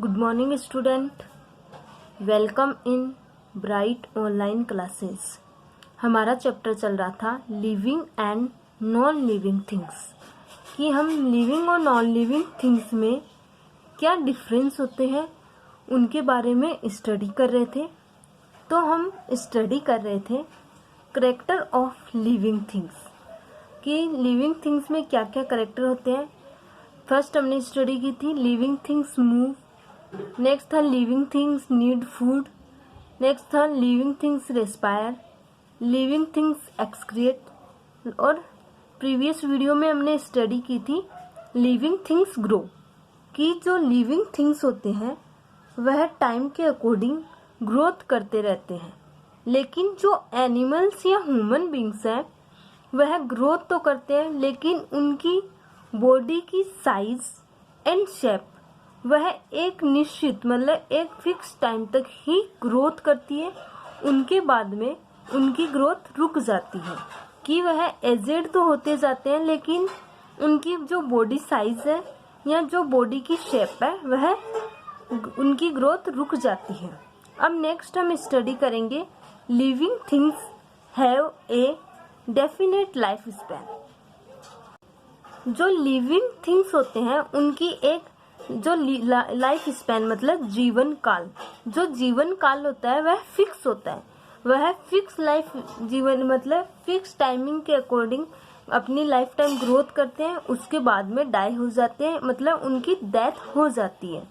Good morning student, welcome in bright online classes. हमारा chapter चल रहा था living and non living things, कि हम लिविंग और नॉन लिविंग थिंग्स में क्या डिफरेंस होते हैं उनके बारे में स्टडी कर रहे थे। तो हम स्टडी कर रहे थे करेक्टर ऑफ लिविंग थिंग्स, कि लिविंग थिंग्स में क्या क्या करेक्टर होते हैं। फर्स्ट हमने स्टडी की थी लिविंग थिंग्स मूव, नेक्स्ट था living things need food, next था living things respire, living things excrete, और प्रीवियस वीडियो में हमने स्टडी की थी लिविंग थिंग्स ग्रो, कि जो लिविंग थिंग्स होते हैं वह टाइम के अकॉर्डिंग ग्रोथ करते रहते हैं, लेकिन जो एनिमल्स या ह्यूमन बींग्स हैं वह ग्रोथ तो करते हैं लेकिन उनकी बॉडी की साइज एंड शेप वह एक निश्चित मतलब एक फिक्स टाइम तक ही ग्रोथ करती है। उनके बाद में उनकी ग्रोथ रुक जाती है, कि वह एजेड तो होते जाते हैं लेकिन उनकी जो बॉडी साइज है या जो बॉडी की शेप है वह उनकी ग्रोथ रुक जाती है। अब नेक्स्ट हम स्टडी करेंगे living things have a definite life span. जो लिविंग थिंग्स होते हैं उनकी एक जो लाइफ स्पैन मतलब जीवन काल, जो जीवन काल होता है वह फिक्स होता है। वह फिक्स लाइफ जीवन मतलब फिक्स टाइमिंग के अकॉर्डिंग अपनी लाइफ टाइम ग्रोथ करते हैं, उसके बाद में डाई हो जाते हैं, मतलब उनकी डेथ हो जाती है।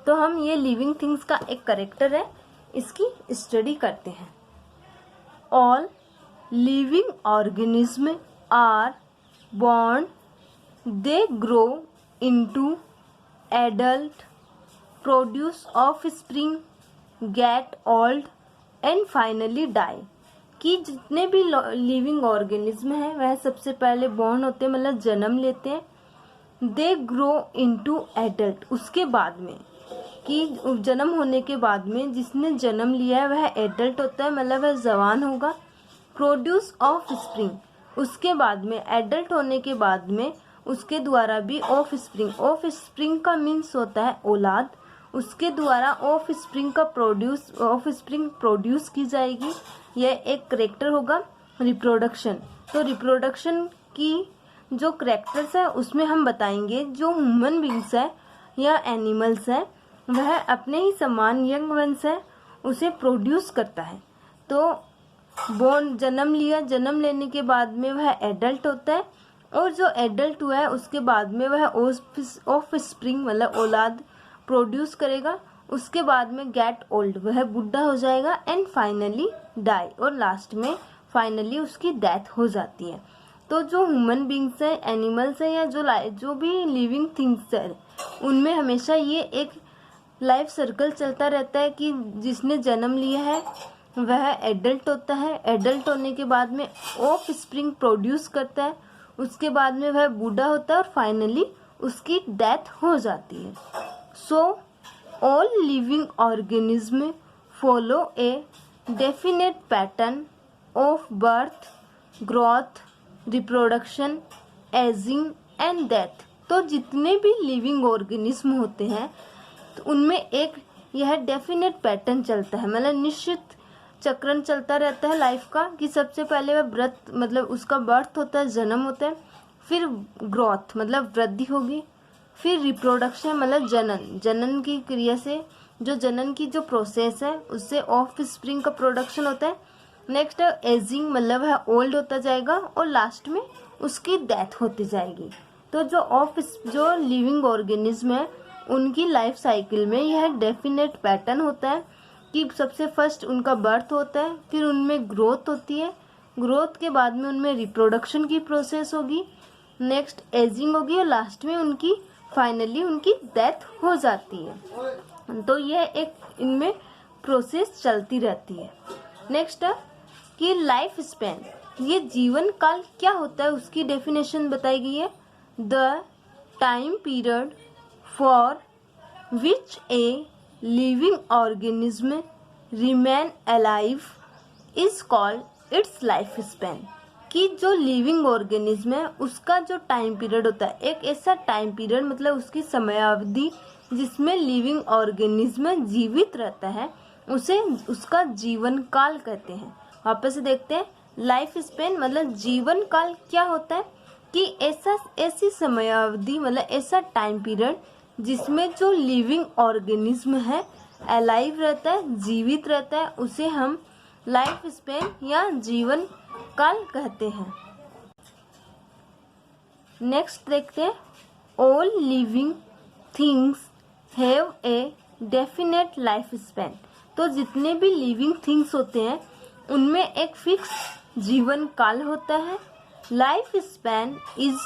तो हम ये लिविंग थिंग्स का एक करेक्टर है, इसकी स्टडी करते हैं। All living organism are born, they grow into adult, produce offspring, get old and finally die। कि जितने भी लिविंग ऑर्गेनिज्म हैं वह सबसे पहले बॉर्न होते हैं मतलब जन्म लेते हैं, दे ग्रो इनटू एडल्ट, उसके बाद में कि जन्म होने के बाद में जिसने जन्म लिया है वह एडल्ट होता है मतलब वह जवान होगा। प्रोड्यूस ऑफस्प्रिंग, उसके बाद में एडल्ट होने के बाद में उसके द्वारा भी ऑफ स्प्रिंग का मीन्स होता है औलाद, उसके द्वारा ऑफ स्प्रिंग प्रोड्यूस की जाएगी। यह एक करेक्टर होगा रिप्रोडक्शन। तो रिप्रोडक्शन की जो करेक्टर्स है उसमें हम बताएंगे जो ह्यूमन बींग्स है या एनिमल्स है वह अपने ही समान यंग वंस है उसे प्रोड्यूस करता है। तो बोर्न जन्म लिया, जन्म लेने के बाद में वह एडल्ट होता है और जो एडल्ट हुआ है उसके बाद में वह ऑफ स्प्रिंग मतलब औलाद प्रोड्यूस करेगा, उसके बाद में गेट ओल्ड वह बुढ़ा हो जाएगा, एंड फाइनली डाई, और लास्ट में फाइनली उसकी डेथ हो जाती है। तो जो ह्यूमन बींग्स हैं, एनिमल्स हैं या जो भी लिविंग थिंग्स है उनमें हमेशा ये एक लाइफ सर्कल चलता रहता है कि जिसने जन्म लिया है वह एडल्ट होता है, एडल्ट होने के बाद में ऑफ स्प्रिंग प्रोड्यूस करता है, उसके बाद में वह बूढ़ा होता है और फाइनली उसकी डेथ हो जाती है। So all living organism follow a definite pattern of birth, growth, reproduction, ageing and death. तो जितने भी लिविंग ऑर्गेनिज्म होते हैं तो उनमें एक यह डेफिनेट पैटर्न चलता है मतलब निश्चित चक्रण चलता रहता है लाइफ का, कि सबसे पहले वह बर्थ मतलब उसका बर्थ होता है, जन्म होता है, फिर ग्रोथ मतलब वृद्धि होगी, फिर रिप्रोडक्शन मतलब जनन की क्रिया से जो जनन की जो प्रोसेस है उससे ऑफ स्प्रिंग का प्रोडक्शन होता है। नेक्स्ट है एजिंग मतलब वह ओल्ड होता जाएगा और लास्ट में उसकी डेथ होती जाएगी। तो जो लिविंग ऑर्गेनिज्म है उनकी लाइफ साइकिल में यह डेफिनेट पैटर्न होता है कि सबसे फर्स्ट उनका बर्थ होता है, फिर उनमें ग्रोथ होती है, ग्रोथ के बाद में उनमें रिप्रोडक्शन की प्रोसेस होगी, नेक्स्ट एजिंग होगी और लास्ट में उनकी फाइनली उनकी डेथ हो जाती है। तो यह एक इनमें प्रोसेस चलती रहती है। नेक्स्ट है कि लाइफ स्पैन, ये जीवन काल क्या होता है उसकी डेफिनेशन बताई गई है। The time period for which A living organism remain alive is called its life span, कि जो लिविंग ऑर्गेनिज्म है उसका जो टाइम पीरियड होता है एक ऐसा टाइम पीरियड मतलब उसकी समयावधि जिसमें लिविंग ऑर्गेनिज्म जीवित रहता है उसे उसका जीवन काल कहते हैं। वापस से देखते हैं, लाइफ स्पेन मतलब जीवन काल क्या होता है कि ऐसी समयावधि मतलब ऐसा टाइम पीरियड जिसमें जो लिविंग ऑर्गेनिज्म है अलाइव रहता है, जीवित रहता है, उसे हम लाइफ स्पेन या जीवन काल कहते हैं। नेक्स्ट देखते हैं, all living things have a definite life span. तो जितने भी लिविंग थिंग्स होते हैं उनमें एक फिक्स जीवन काल होता है। Life span is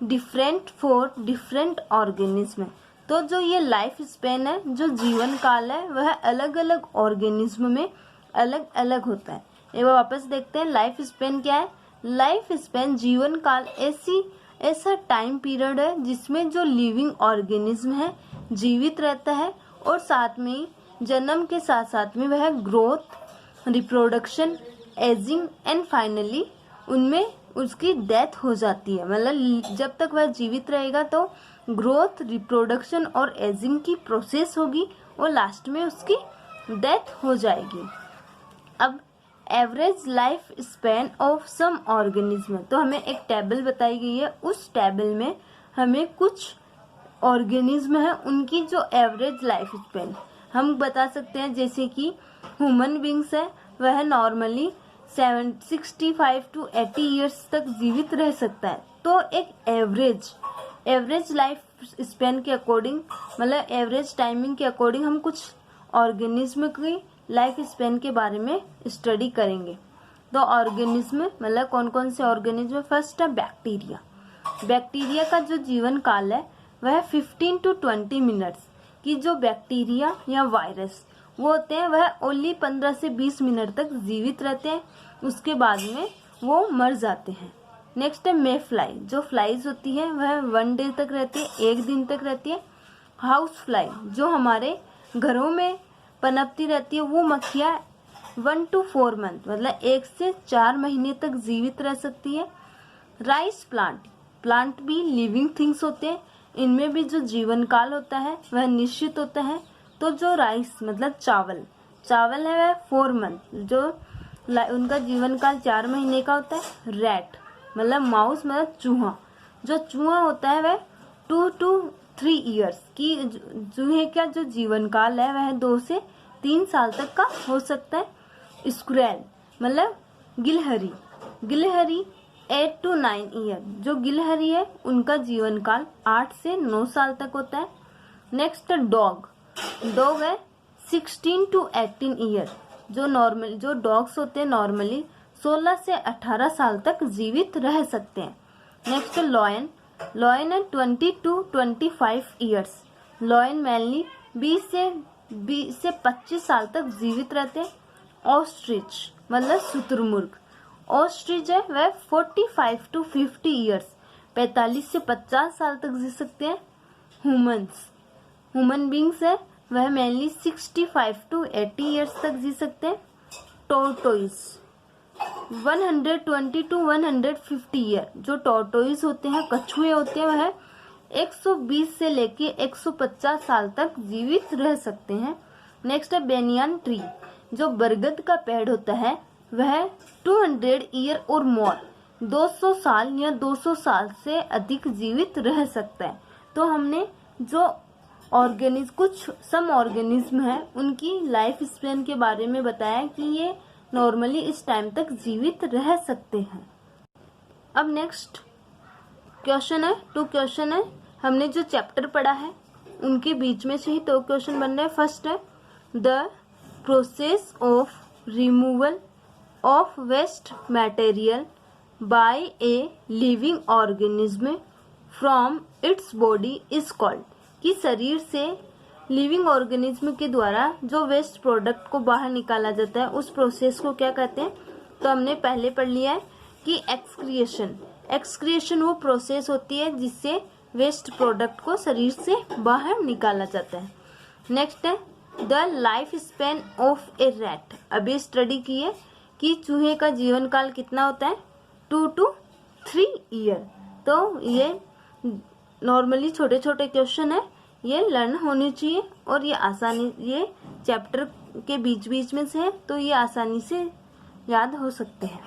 different for different organism. तो जो ये लाइफ स्पेन है, जो जीवन काल है, वह अलग अलग ऑर्गेनिज्म में अलग अलग होता है। एक बार वापस देखते हैं, लाइफ स्पेन क्या है। लाइफ स्पेन जीवन काल ऐसा टाइम पीरियड है जिसमें जो लिविंग ऑर्गेनिज्म है जीवित रहता है और साथ में जन्म के साथ साथ में वह growth, reproduction, ageing and finally उनमें उसकी डेथ हो जाती है। मतलब जब तक वह जीवित रहेगा तो ग्रोथ, रिप्रोडक्शन और एजिंग की प्रोसेस होगी और लास्ट में उसकी डेथ हो जाएगी। अब average life span of some organism, तो हमें एक टेबल बताई गई है, उस टेबल में हमें कुछ ऑर्गेनिज्म है उनकी जो एवरेज लाइफ स्पेन हम बता सकते हैं। जैसे कि ह्यूमन बींग्स है, वह नॉर्मली 65 to 80 ईयर्स तक जीवित रह सकता है। तो एक एवरेज लाइफ स्पेन के अकॉर्डिंग मतलब एवरेज टाइमिंग के अकॉर्डिंग हम कुछ ऑर्गेनिज्म की लाइफ स्पेन के बारे में स्टडी करेंगे। तो ऑर्गेनिज्म मतलब कौन कौन से ऑर्गेनिज्म, फर्स्ट है बैक्टीरिया। बैक्टीरिया का जो जीवन काल है वह 15 to 20 मिनट्स की जो बैक्टीरिया या वायरस वो होते हैं वह ओनली 15 से 20 मिनट तक जीवित रहते हैं, उसके बाद में वो मर जाते हैं। नेक्स्ट है मे फ्लाई, जो फ्लाइज होती है वह 1 डे तक रहती है, 1 दिन तक रहती है। हाउस फ्लाई जो हमारे घरों में पनपती रहती है, वो मक्खियाँ 1 to 4 मंथ मतलब 1 से 4 महीने तक जीवित रह सकती है। राइस प्लांट भी लिविंग थिंग्स होते हैं, इनमें भी जो जीवन काल होता है वह निश्चित होता है। तो जो राइस मतलब चावल है वह 4 मंथ, जो उनका जीवन काल 4 महीने का होता है। रैट मतलब माउस मतलब चूहा, जो चूहा होता है वह 2 to 3 ईयर्स की, चूहे का जो जीवन काल है वह 2 से 3 साल तक का हो सकता है। स्क्वेरल मतलब गिलहरी 8 to 9 ईयर, जो गिलहरी है उनका जीवन काल 8 से 9 साल तक होता है। नेक्स्ट डॉग है 16 to 18 ईयर, जो डॉग्स होते हैं नॉर्मली 16 से 18 साल तक जीवित रह सकते हैं। नेक्स्ट लॉयन है 20 to 25 ईयर्स, लॉयन मेनली 20 से 25 साल तक जीवित रहते हैं। ऑस्ट्रिच मतलब शुतुरमुर्ग, ऑस्ट्रिच है वह 45 to 50 ईयर्स, 45 से 50 साल तक जी सकते हैं। ह्यूमन बींग्स है वह मेनली 65 to 80 ईयर्स तक जी सकते हैं। टोर्टोइज 120 to 150 ईयर, जो टोर्टोइज होते हैं, कछुए होते हैं, वह 120 से लेके 150 साल तक जीवित रह सकते हैं। नेक्स्ट है बेनियन ट्री, जो बरगद का पेड़ होता है वह 200 ईयर और मोर 200 साल या 200 साल से अधिक जीवित रह सकता है। तो हमने जो सम ऑर्गेनिज्म है उनकी लाइफ स्पेन के बारे में बताया कि ये नॉर्मली इस टाइम तक जीवित रह सकते हैं। अब नेक्स्ट क्वेश्चन है, 2 क्वेश्चन है, हमने जो चैप्टर पढ़ा है उनके बीच में से ही 2 क्वेश्चन बन रहे हैं। फर्स्ट है the process of removal of waste material by a living organism from its body is called, कि शरीर से लिविंग ऑर्गेनिज्म के द्वारा जो वेस्ट प्रोडक्ट को बाहर निकाला जाता है उस प्रोसेस को क्या कहते हैं। तो हमने पहले पढ़ लिया है कि एक्सक्रिएशन वो प्रोसेस होती है जिससे वेस्ट प्रोडक्ट को शरीर से बाहर निकाला जाता है। नेक्स्ट है the life span of A rat, अभी स्टडी की है कि चूहे का जीवन काल कितना होता है, 2 to 3 ईयर। तो ये नॉर्मली छोटे छोटे क्वेश्चन है, ये लर्न होनी चाहिए और ये चैप्टर के बीच बीच में से है तो ये आसानी से याद हो सकते हैं।